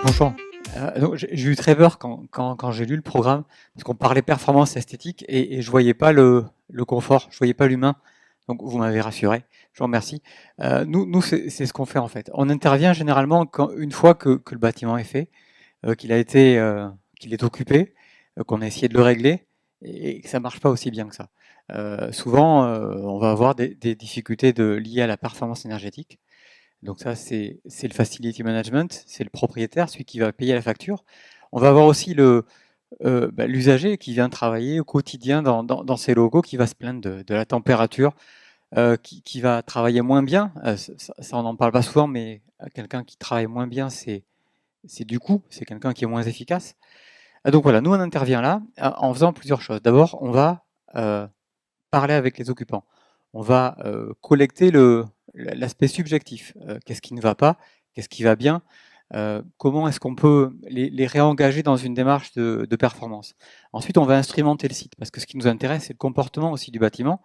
Bonjour. Donc j'ai eu très peur quand j'ai lu le programme, parce qu'on parlait performance esthétique et je voyais pas le confort, je voyais pas l'humain. Donc vous m'avez rassuré, je vous remercie. Nous c'est ce qu'on fait en fait. On intervient généralement une fois que le bâtiment est fait, qu'il est occupé, qu'on a essayé de le régler et que ça marche pas aussi bien que ça. Souvent, on va avoir des difficultés liées à la performance énergétique. Donc ça, c'est le facility management, c'est le propriétaire, celui qui va payer la facture. On va avoir aussi l'usager qui vient travailler au quotidien dans ses locaux, qui va se plaindre de la température, qui va travailler moins bien. Ça, on n'en parle pas souvent, mais quelqu'un qui travaille moins bien, c'est du coup, c'est quelqu'un qui est moins efficace. Donc voilà, nous on intervient là en faisant plusieurs choses. D'abord, on va parler avec les occupants. On va collecter l'aspect subjectif. Qu'est-ce qui ne va pas? Qu'est-ce qui va bien? Comment est-ce qu'on peut les réengager dans une démarche de performance? Ensuite, on va instrumenter le site, parce que ce qui nous intéresse, c'est le comportement aussi du bâtiment.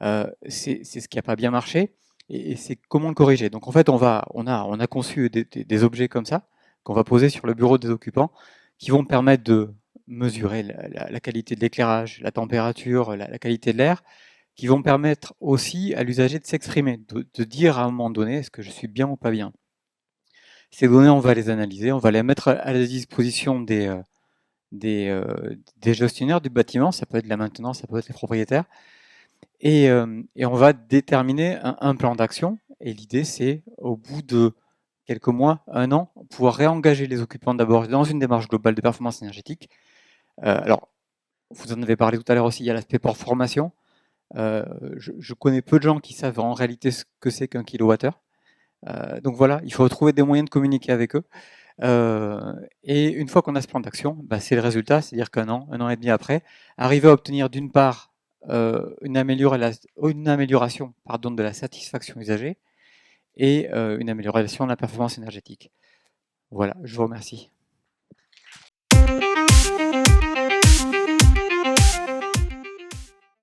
C'est ce qui n'a pas bien marché, et c'est comment le corriger. Donc en fait, on a conçu des objets comme ça, qu'on va poser sur le bureau des occupants, qui vont permettre de mesurer la qualité de l'éclairage, la température, la qualité de l'air, qui vont permettre aussi à l'usager de s'exprimer, de dire à un moment donné, est-ce que je suis bien ou pas bien. Ces données, on va les analyser, on va les mettre à la disposition des gestionnaires du bâtiment, ça peut être la maintenance, ça peut être les propriétaires, et on va déterminer un plan d'action. Et l'idée, c'est, au bout de quelques mois, un an, pouvoir réengager les occupants d'abord dans une démarche globale de performance énergétique. Alors, vous en avez parlé tout à l'heure aussi, il y a l'aspect pour formation. Je connais peu de gens qui savent en réalité ce que c'est qu'un kilowattheure. Donc voilà, il faut trouver des moyens de communiquer avec eux. Et une fois qu'on a ce plan d'action, bah, c'est le résultat, c'est-à-dire un an et demi après, arriver à obtenir d'une part une amélioration de la satisfaction usagée et une amélioration de la performance énergétique. Voilà, je vous remercie.